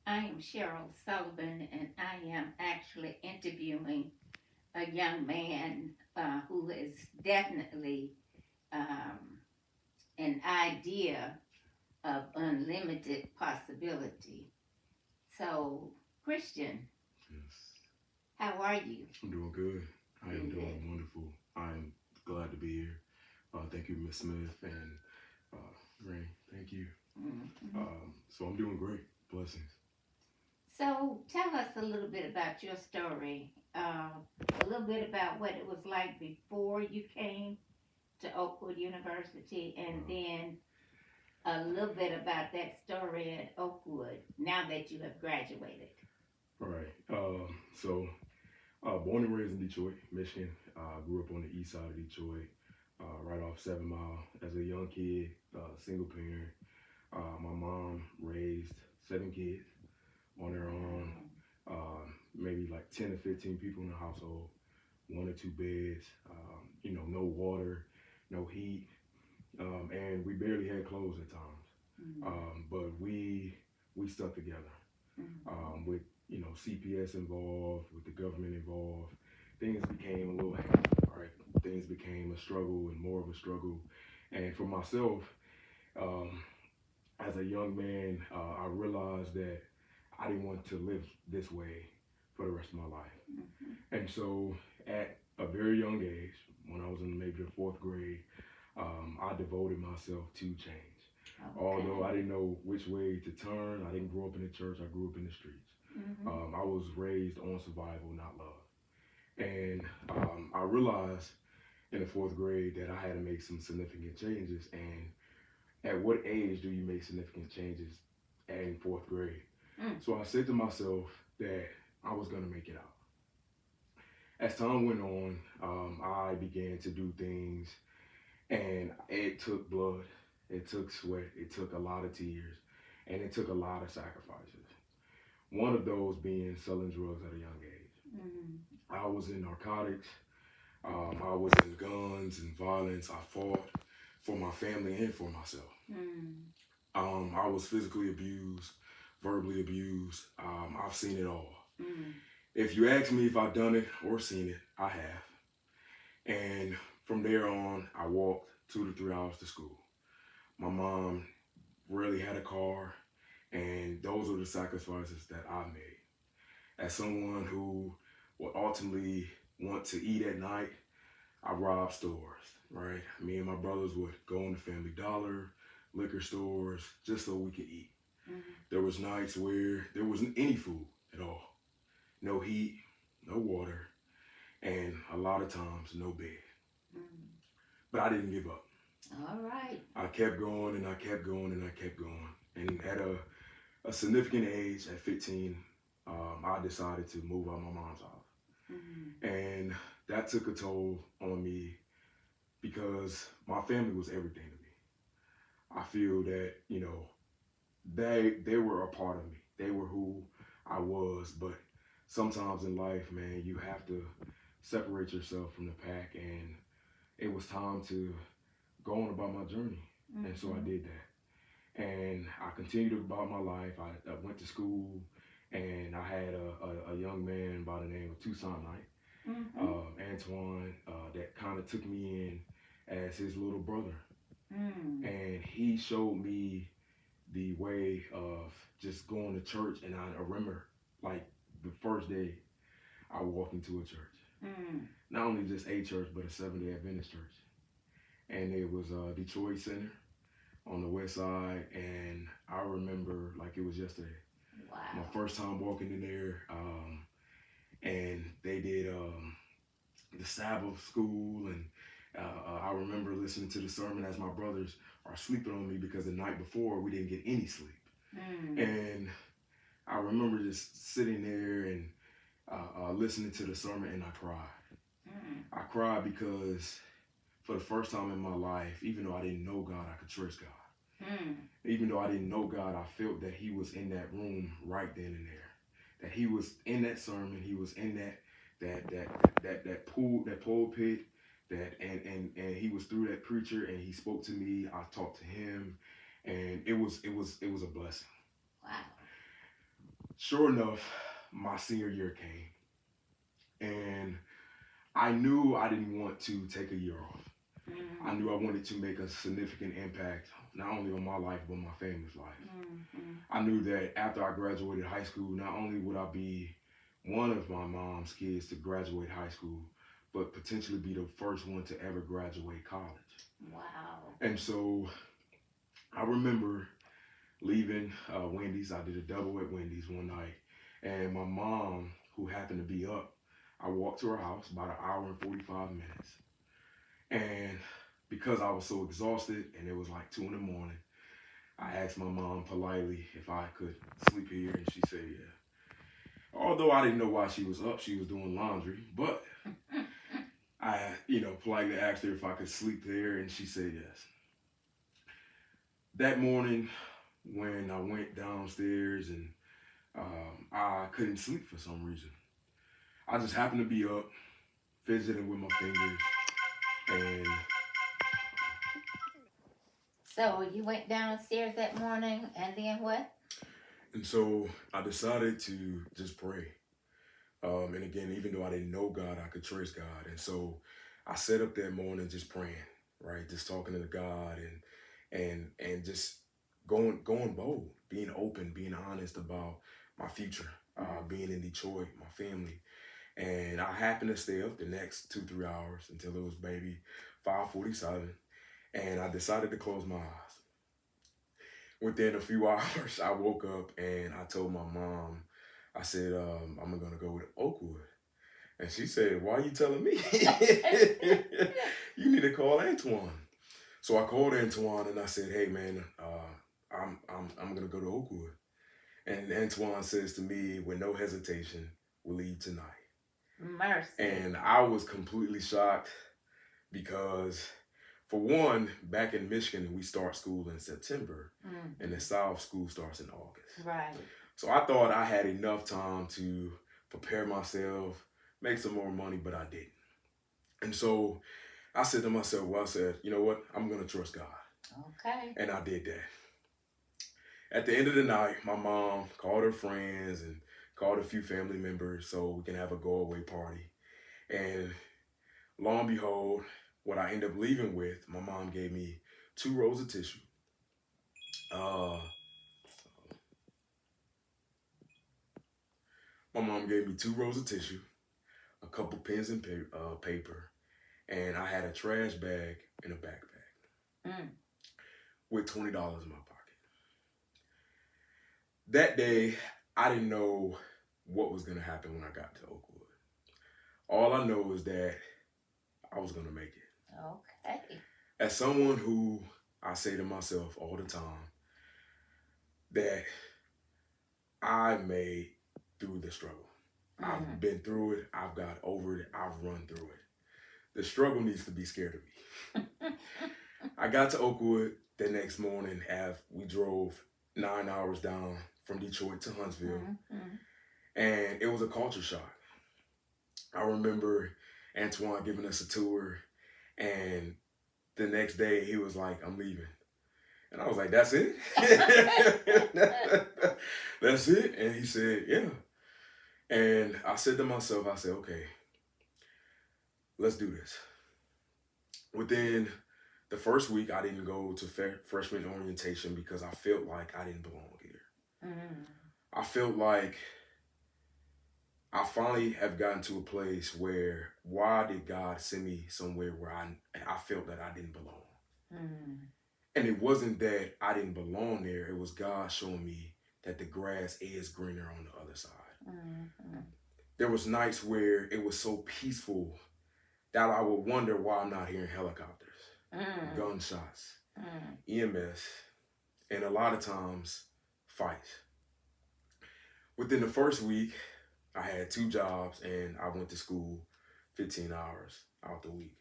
I am Cheryl Sullivan, and I am actually interviewing a young man who is definitely um, an idea of unlimited possibility. So, Christian, Yes, how are you? I'm doing good. I am Good. doing wonderful. I am glad to be here. Thank you, Miss Smith and Granny. Thank you. Mhm. So I'm doing great. Blessings. So, tell us a little bit about your story, a little bit about what it was like before you came to Oakwood University, and Uh, then a little bit about that story at Oakwood now that you have graduated. all right. Born and raised in Detroit, Michigan. Grew up on the east side of Detroit, right off 7 Mile. As a young kid, single parent. My mom raised 7 kids on her own. Wow. Maybe like 10 to 15 people in the household. 1 or 2 beds, no water, no heat, and we barely had clothes at times. Mm-hmm. But we stuck together. With CPS involved, with the government involved, things became a little hectic. Right, things became a struggle and more of a struggle. And for myself, um, as a young man, I realized that I didn't want to live this way for the rest of my life. Mm-hmm. And so at a very young age, when I was in maybe the fourth grade, I devoted myself to change. Although Okay. I didn't know which way to turn, I didn't grow up in the church, I grew up in the streets. Mm-hmm. I was raised on survival, not love. And I realized in the fourth grade that I had to make some significant changes. And at what age do you make significant changes in fourth grade? Mm. So I said to myself that I was going to make it out. As time went on, I began to do things, and it took blood, it took sweat, it took a lot of tears, and it took a lot of sacrifices. One of those being selling drugs at a young age. Mm-hmm. I was in narcotics, I was in guns and violence. I fought for my family and for myself. Mm. I was physically abused, verbally abused. I've seen it all. Mm. If you ask me if I've done it or seen it, I have. And from there on, I walked 2 to 3 hours to school. My mom rarely had a car, and those are the sacrifices that I made. As someone who would ultimately want to eat at night, I robbed stores, right? Me and my brothers would go in the Family Dollar, liquor stores, just so we could eat. Mm-hmm. There was nights where there wasn't any food at all. No heat, no water, and a lot of times no bed. Mm. But I didn't give up. All right. I kept going and I kept going and I kept going. And at a significant age, at 15, I decided to move out of my mom's house. Mm-hmm. And that took a toll on me because my family was everything to me. I feel that, they were a part of me. They were who I was. But sometimes in life, man, you have to separate yourself from the pack. And it was time to go on about my journey. And so I Mm-hmm. did that. And I continued about my life. I went to school, and I had a young man by the name of Tucson Knight, Mm-hmm. Antoine, that kind of took me in as his little brother. Mm. And he showed me the way of just going to church. And I remember, like, the first day I walked into a church. Mm. Not only just a church, but a Seventh-day Adventist church. And it was Detroit Center on the west side. And I remember like it was yesterday. My Wow. first time walking in there, and they did the Sabbath school, and I remember listening to the sermon as my brothers are sleeping on me because the night before we didn't get any sleep. Mm. And I remember just sitting there and listening to the sermon, and I cried. Mm. I cried because for the first time in my life, even though I didn't know God, I could trust God. Mm. Even though I didn't know God, I felt that He was in that room right then and there. That He was in that sermon. He was in that pulpit. And He was through that preacher, and He spoke to me. I talked to Him, and it was a blessing. Wow. Sure enough, my senior year came, and I knew I didn't want to take a year off. I knew I wanted to make a significant impact, not only on my life, but my family's life. Mm-hmm. I knew that after I graduated high school, not only would I be one of my mom's kids to graduate high school, but potentially be the first one to ever graduate college. Wow. And so I remember leaving Wendy's. I did a double at Wendy's one night, and my mom, who happened to be up, I walked to her house about an hour and 45 minutes. And because I was so exhausted and it was like 2 in the morning, I asked my mom politely if I could sleep here, and she said yeah. Although I didn't know why she was up, she was doing laundry, but I, politely asked her if I could sleep there, and she said yes. That morning, when I went downstairs and I couldn't sleep for some reason, I just happened to be up, fidgeting with my fingers, and So you went downstairs that morning, and then what? so I decided to just pray. And again, even though I didn't know God, I could trace God. And so I sat up that morning just praying, right? Just talking to God and just going bold, being open, being honest about my future, being in Detroit, my family. And I happened to stay up the next 2-3 hours until it was maybe 5:47. And I decided to close my eyes. Within a few hours, I woke up and I told my mom, I said, I'm going to go with Oakwood. And she said, "Why are you telling me? You need to call Antoine." So I called Antoine and I said, "Hey man, I'm gonna go to Oakwood." And Antoine says to me with no hesitation, "We'll leave tonight." Mercy. And I was completely shocked because, for one, back in Michigan we start school in September, and the South school starts in August. Right. So I thought I had enough time to prepare myself, make some more money, but I didn't. And so I said to myself, well, I said, you know what? I'm going to trust God. Okay. And I did that. At the end of the night, my mom called her friends and called a few family members so we can have a go away party. And lo and behold, what I ended up leaving with, my mom gave me 2 rolls of tissue. My mom gave me 2 rolls of tissue, a couple pens and paper, and I had a trash bag and a backpack with $20 in my pocket. That day, I didn't know what was going to happen when I got to Oakwood. All I know is that I was going to make it. Okay. As someone who, I say to myself all the time that I made through the struggle. I've been through it. I've got over it. I've run through it. The struggle needs to be scared of me. I got to Oakwood the next morning as we drove 9 hours down from Detroit to Huntsville. And it was a culture shock. I remember Antoine giving us a tour, and the next day he was like, "I'm leaving." And I was like, "That's it?" That's it? And he said, "Yeah." And I said to myself, I said, "Okay, let's do this." Within the first week, I didn't go to freshman orientation because I felt like I didn't belong here. I felt like I finally have gotten to a place where, why did God send me somewhere where I felt that I didn't belong? And it wasn't that I didn't belong there. It was God showing me that the grass is greener on the other side. There was nights where it was so peaceful that I would wonder why I'm not hearing helicopters, gunshots, EMS, and a lot of times fights. Within the first week, I had 2 jobs and I went to school 15 hours out the week.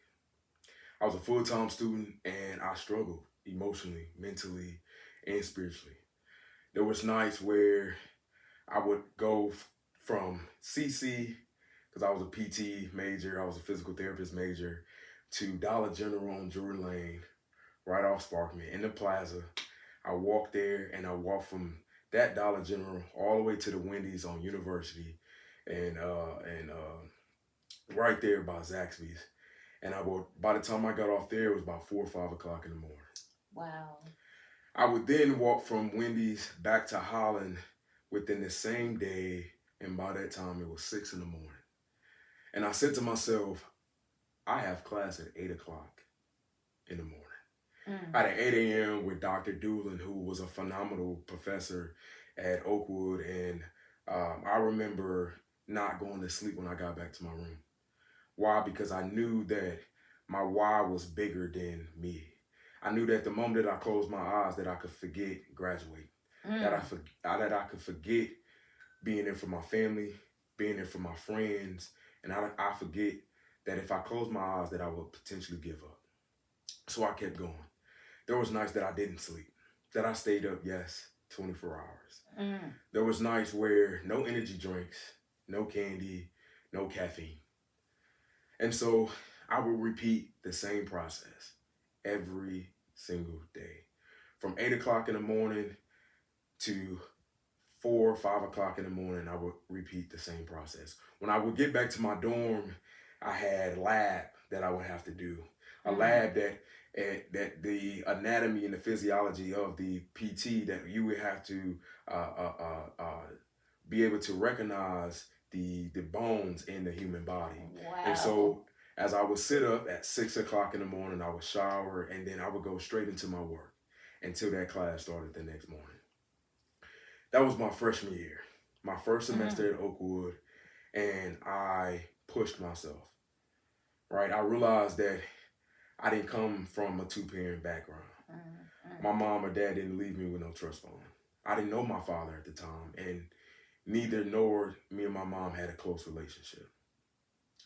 I was a full-time student and I struggled emotionally, mentally, and spiritually. There was nights where I would go from CC, because I was a PT major, I was a physical therapist major, to Dollar General on Drury Lane, right off Sparkman, in the plaza. I walked there and I walked from that Dollar General all the way to the Wendy's on University, and right there by Zaxby's. And I would, by the time I got off there, it was about 4 or 5 o'clock in the morning. Wow. I would then walk from Wendy's back to Holland within the same day, and by that time it was 6 in the morning. And I said to myself, I have class at 8 o'clock in the morning. Mm. I had an 8 a.m. with Dr. Doolin, who was a phenomenal professor at Oakwood, and I remember not going to sleep when I got back to my room. Why? Because I knew that my why was bigger than me. I knew that the moment that I closed my eyes, that I could forget graduating, Mm. that I could forget being there for my family, being there for my friends, and I forget that if I closed my eyes, that I would potentially give up. So I kept going. There was nights that I didn't sleep, that I stayed up, yes, 24 hours. Mm. There was nights where no energy drinks, no candy, no caffeine. And so I would repeat the same process every single day. From 8 o'clock in the morning to 4 or 5 o'clock in the morning, I would repeat the same process. When I would get back to my dorm, I had a lab that I would have to do. A Mm. lab that the anatomy and the physiology of the PT, that you would have to uh, uh, be able to recognize the bones in the human body. And Wow. so as I would sit up at 6 o'clock in the morning, I would shower, and then I would go straight into my work until that class started the next morning. That was my freshman year, my first Mm. semester at Oakwood, and I pushed myself. Right, I realized that I didn't come from a two-parent background. Mm. My Mm. mom or dad didn't leave me with no trust fund. I didn't know my father at the time, and neither nor me and my mom had a close relationship.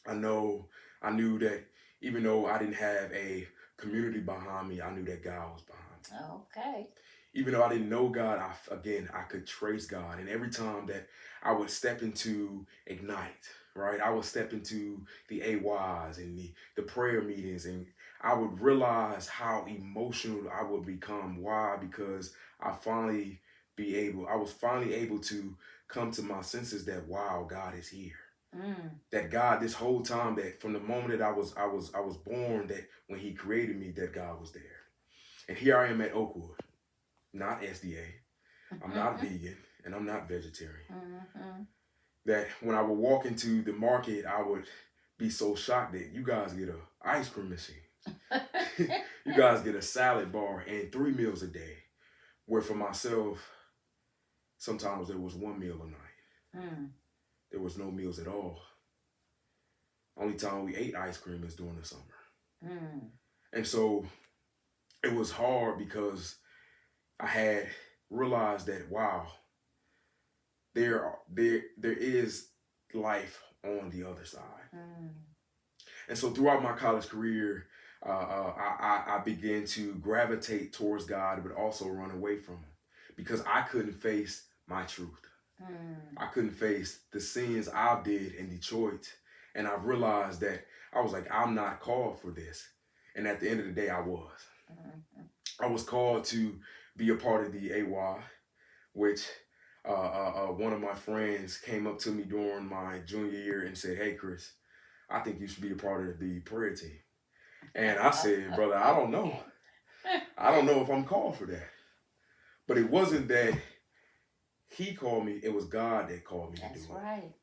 I know, I knew that even though I didn't have a community behind me, I knew that God was behind me. Okay. Even though I didn't know God, I could trace God. And every time that I would step into Ignite, right, I would step into the AYs and the prayer meetings, and I would realize how emotional I would become. Why? Because I was finally able to come to my senses that, wow, God is here. Mm. That God, this whole time, that from the moment that I was born, that when He created me, that God was there. And here I am at Oakwood, not SDA. I'm not vegan, and I'm not vegetarian. Mm-hmm. That when I would walk into the market, I would be so shocked that you guys get a ice cream machine. You guys get a salad bar and 3 meals a day. Where for myself, sometimes there was one meal a night. Mm. There was no meals at all. Only time we ate ice cream is during the summer. Mm. And so it was hard because I had realized that, wow, there is life on the other side. Mm. And so throughout my college career, I began to gravitate towards God, but also run away from Him because I couldn't face my truth. Mm. I couldn't face the sins I did in Detroit. And I realized that I was like, I'm not called for this. And at the end of the day, I was. Mm. I was called to be a part of the AY, which one of my friends came up to me during my junior year and said, "Hey, Chris, I think you should be a part of the prayer team." And I said, "Brother, I don't know. Okay. I don't know if I'm called for that." But it wasn't that he called me, it was God that called me to That's do right.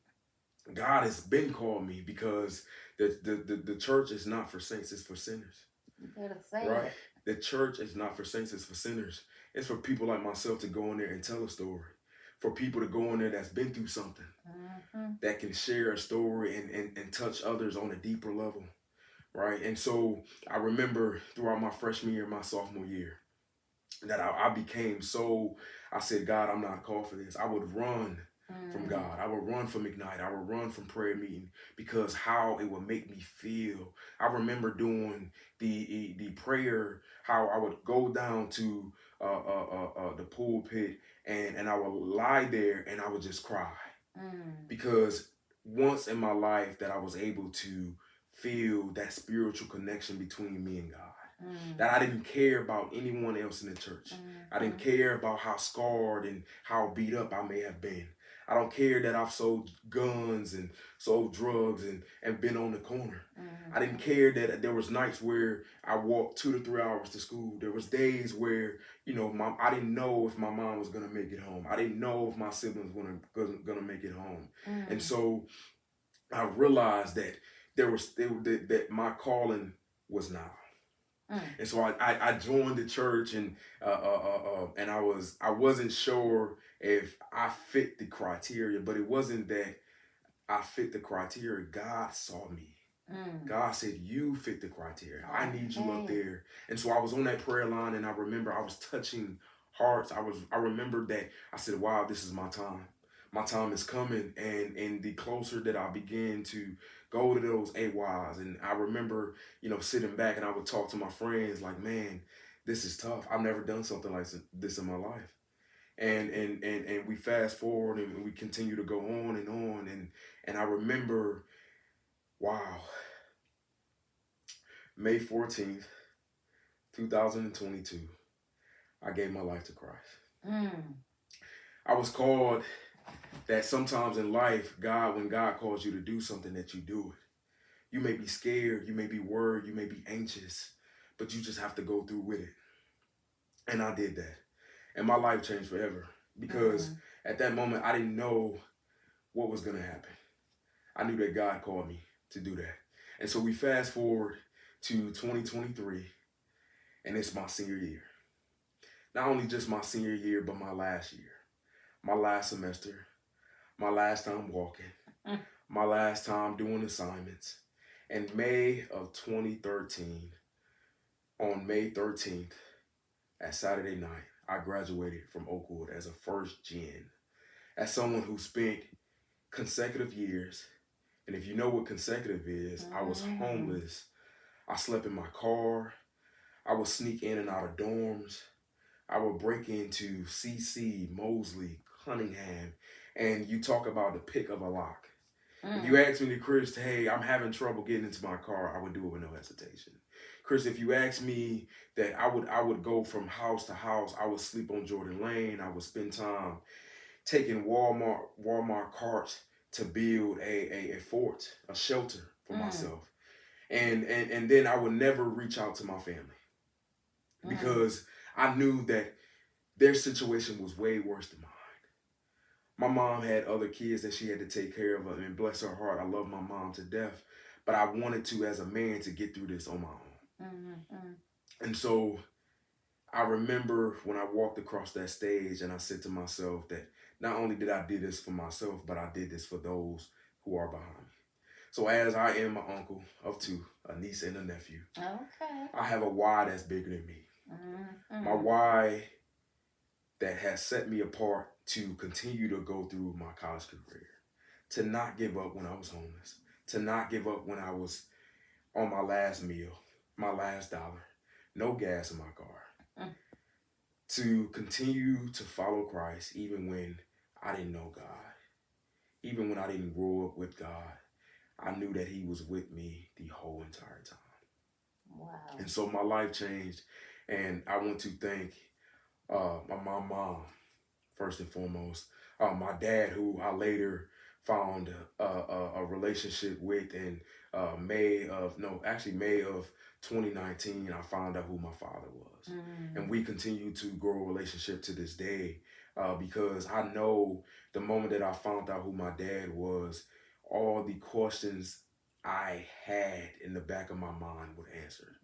it. God has been called me because the church is not for saints, it's for sinners. You better say Right? it. The church is not for saints, it's for sinners. It's for people like myself to go in there and tell a story. For people to go in there that's been through something, Mm-hmm. that can share a story and touch others on a deeper level. Right? And so I remember throughout my freshman year, my sophomore year, that I became so, I said, God, I'm not called for this. I would run from Mm. God. I would run from Ignite. I would run from prayer meeting because how it would make me feel. I remember doing the prayer, how I would go down to the pulpit, and I would lie there and I would just cry Mm. because once in my life that I was able to feel that spiritual connection between me and God. That I didn't care about anyone else in the church. I didn't care about how scarred and how beat up I may have been. I don't care that I've sold guns and sold drugs and been on the corner. I didn't care that there was nights where I walked 2 to 3 hours to school. There was days where, I didn't know if my mom was gonna make it home. I didn't know if my siblings were gonna make it home. And so I realized that that my calling was now. And so I joined the church, and I wasn't sure if I fit the criteria, but it wasn't that I fit the criteria. God saw me. God said, you fit the criteria. I need you up there. And so I was on that prayer line, and I remember I was touching hearts. I remember that I said, wow, this is my time. My time is coming. And the closer that I begin to go to those AYs, and I remember, sitting back, and I would talk to my friends like, man, this is tough. I've never done something like this in my life. And we fast forward, and we continue to go on and on. And I remember, wow, May 14th, 2022, I gave my life to Christ. I was called that sometimes in life, when God calls you to do something, that you do it. You may be scared, you may be worried, you may be anxious, but you just have to go through with it. And I did that. And my life changed forever, because at that moment, I didn't know what was going to happen. I knew that God called me to do that. And so we fast forward to 2023, and it's my senior year. Not only just my senior year, but my last year, my last semester, my last time walking, my last time doing assignments. In May of 2013, on May 13th, at Saturday night, I graduated from Oakwood as a first gen. As someone who spent consecutive years, and if you know what consecutive is, I was homeless. I slept in my car. I would sneak in and out of dorms. I would break into CC, Mosley, Cunningham, and you talk about the pick of a lock. If you ask me, Chris, hey, I'm having trouble getting into my car, I would do it with no hesitation. Chris, if you ask me that I would go from house to house, I would sleep on Jordan Lane, I would spend time taking Walmart carts to build a fort, a shelter for myself. And then I would never reach out to my family, because I knew that their situation was way worse than mine. My mom had other kids that she had to take care of, and bless her heart, I love my mom to death, but I wanted to, as a man, to get through this on my own. And so I remember when I walked across that stage, and I said to myself that not only did I do this for myself, but I did this for those who are behind me. So as I am an uncle of two, a niece and a nephew, I have a why that's bigger than me. My why that has set me apart to continue to go through my college career, to not give up when I was homeless, to not give up when I was on my last meal, my last dollar, no gas in my car, to continue to follow Christ even when I didn't know God, even when I didn't grow up with God. I knew that he was with me the whole entire time. Wow. And so my life changed, and I want to thank my mom, first and foremost, my dad, who I later found a relationship with in May of 2019. I found out who my father was. And we continue to grow a relationship to this day, because I know the moment that I found out who my dad was, all the questions I had in the back of my mind were answered.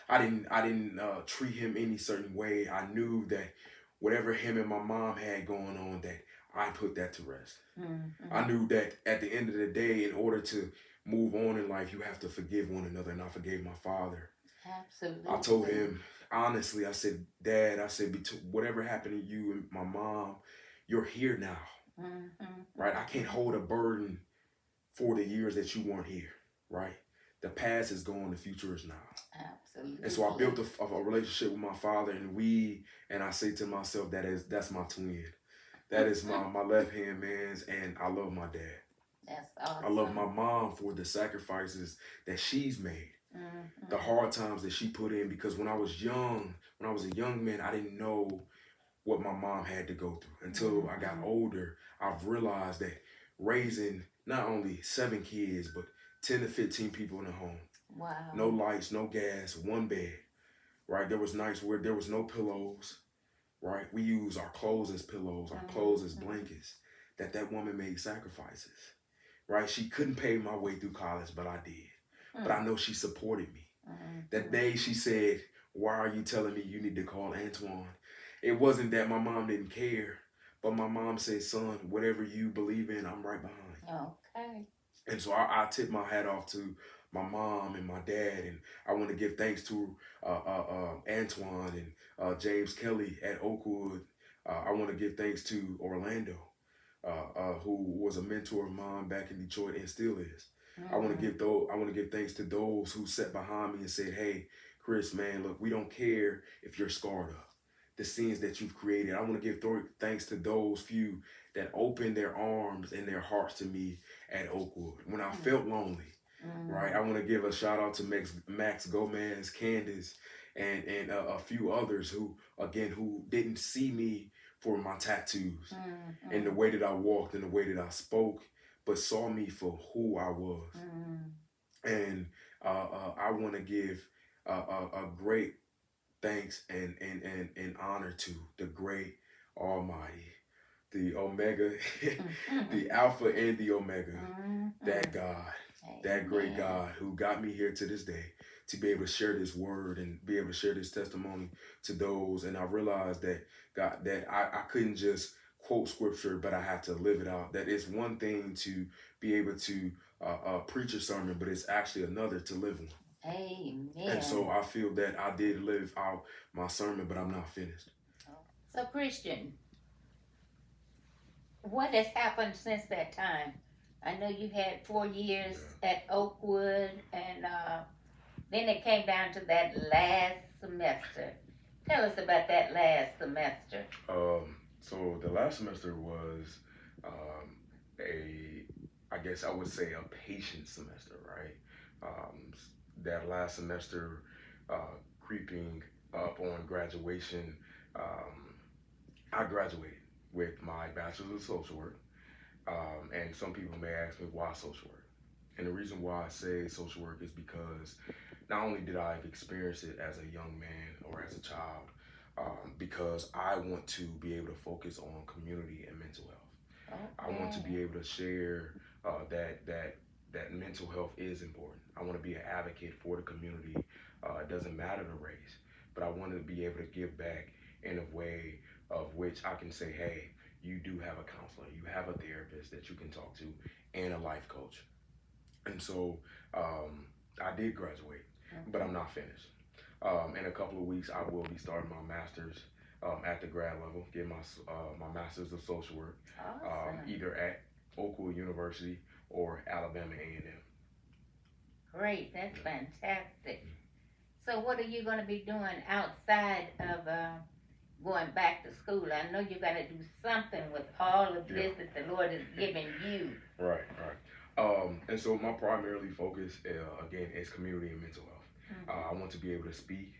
I didn't treat him any certain way. I knew that whatever him and my mom had going on, that I put that to rest. I knew that at the end of the day, in order to move on in life, you have to forgive one another, and I forgave my father. Absolutely. I told him, honestly, I said, Dad, I said, whatever happened to you and my mom, you're here now, right? I can't hold a burden for the years that you weren't here, right? The past is gone, the future is now. Absolutely. And so I built a relationship with my father, and I say to myself, that's my twin. That is my left hand man's, and I love my dad. That's awesome. I love my mom for the sacrifices that she's made. The hard times that she put in, because when I was young, when I was a young man, I didn't know what my mom had to go through. Until I got older, I've realized that raising not only 7 kids, but 10 to 15 people in the home, Wow. no lights, no gas, one bed, right? There was nights where there was no pillows, right? We use our clothes as pillows, our clothes as blankets. That woman made sacrifices, right? She couldn't pay my way through college, but I did. But I know she supported me. That day she said, "Why are you telling me you need to call Antoine?" It wasn't that my mom didn't care, but my mom said, "Son, whatever you believe in, I'm right behind." Okay. And so I tip my hat off to my mom and my dad, and I want to give thanks to Antoine and James Kelly at Oakwood. I want to give thanks to Orlando, who was a mentor of mine back in Detroit and still is. I want to give thanks to those who sat behind me and said, "Hey, Chris, man, look, we don't care if you're scarred up. The sins that you've created." I want to give thanks to those few that opened their arms and their hearts to me at Oakwood when I felt lonely. Right. I want to give a shout out to Max Gomez, Candace, and a few others who didn't see me for my tattoos and the way that I walked and the way that I spoke, but saw me for who I was. And I want to give a great thanks and honor to the great Almighty, the Omega, the Alpha and the Omega, that God, that great God who got me here to this day to be able to share this word and be able to share this testimony to those. And I realized that God, that I couldn't just quote scripture, but I had to live it out. That it's one thing to be able to preach a sermon, but it's actually another to live one. Amen. And so I feel that I did live out my sermon, but I'm not finished. So, Christian, what has happened since that time? I know you had 4 years at Oakwood, and then it came down to that last semester. Tell us about that last semester. So the last semester was I guess I would say a patient semester, right? That last semester, creeping up on graduation, I graduated with my Bachelor of Social Work. And some people may ask me why social work. And the reason why I say social work is because not only did I experience it as a young man or as a child, because I want to be able to focus on community and mental health. Okay. I want to be able to share that mental health is important. I want to be an advocate for the community. It doesn't matter the race, but I want to be able to give back in a way of which I can say, hey, you do have a counselor, you have a therapist that you can talk to, and a life coach. And so I did graduate, but I'm not finished. In a couple of weeks, I will be starting my master's at the grad level, getting my master's of social work, either at Oakwood University or Alabama A&M. Great, that's fantastic. So what are you going to be doing outside of going back to school? I know you got to do something with all of this that the Lord has given you. Right. And so my primarily focus, again, is community and mental health. I want to be able to speak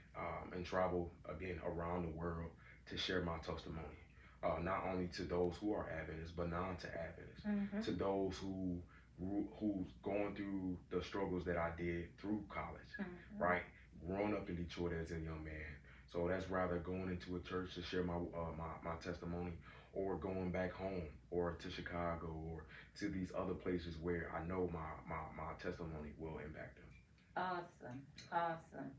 and travel, again, around the world to share my testimony, not only to those who are Adventists, but non-to-Adventists, to those who's going through the struggles that I did through college, right? Growing up in Detroit as a young man. So that's rather going into a church to share my testimony, or going back home, or to Chicago, or to these other places where I know my testimony will impact them. Awesome.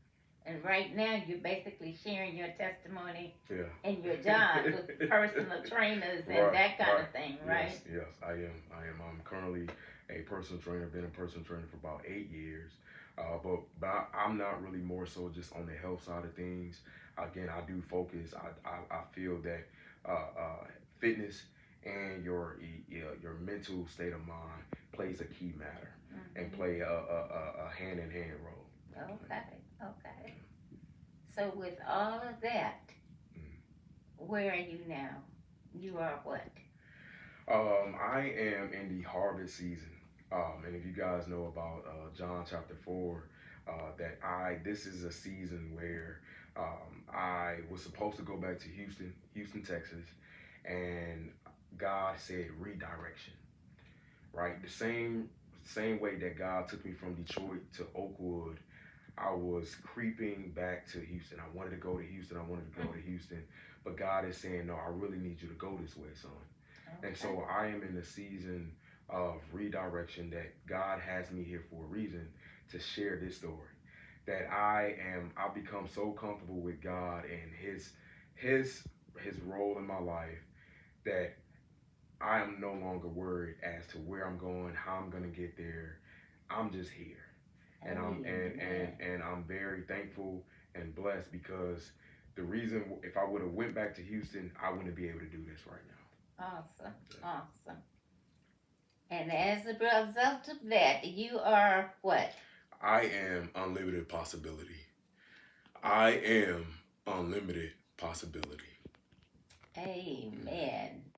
And right now you're basically sharing your testimony in your job with personal trainers and that kind of thing, right? Yes, I am. I'm currently a personal trainer, been a personal trainer for about 8 years. But I'm not really more so just on the health side of things. Again, I do focus. I feel that fitness and your mental state of mind plays a key matter and play a hand in hand role. Okay. So with all of that, where are you now? You are what? I am in the harvest season. And if you guys know about John chapter 4, that this is a season where I was supposed to go back to Houston, Texas, and God said redirection, right? The same way that God took me from Detroit to Oakwood, I was creeping back to Houston. I wanted to go to Houston. I wanted to go to Houston, but God is saying, no, I really need you to go this way, son. Okay. And so I am in a season of redirection that God has me here for a reason to share this story. That I've become so comfortable with God and His His role in my life that I am no longer worried as to where I'm going, how I'm gonna get there. I'm just here. And I'm very thankful and blessed because the reason if I would have went back to Houston, I wouldn't be able to do this right now. Awesome, awesome. And as a result of that, you are what? I am unlimited possibility. I am unlimited possibility. Amen.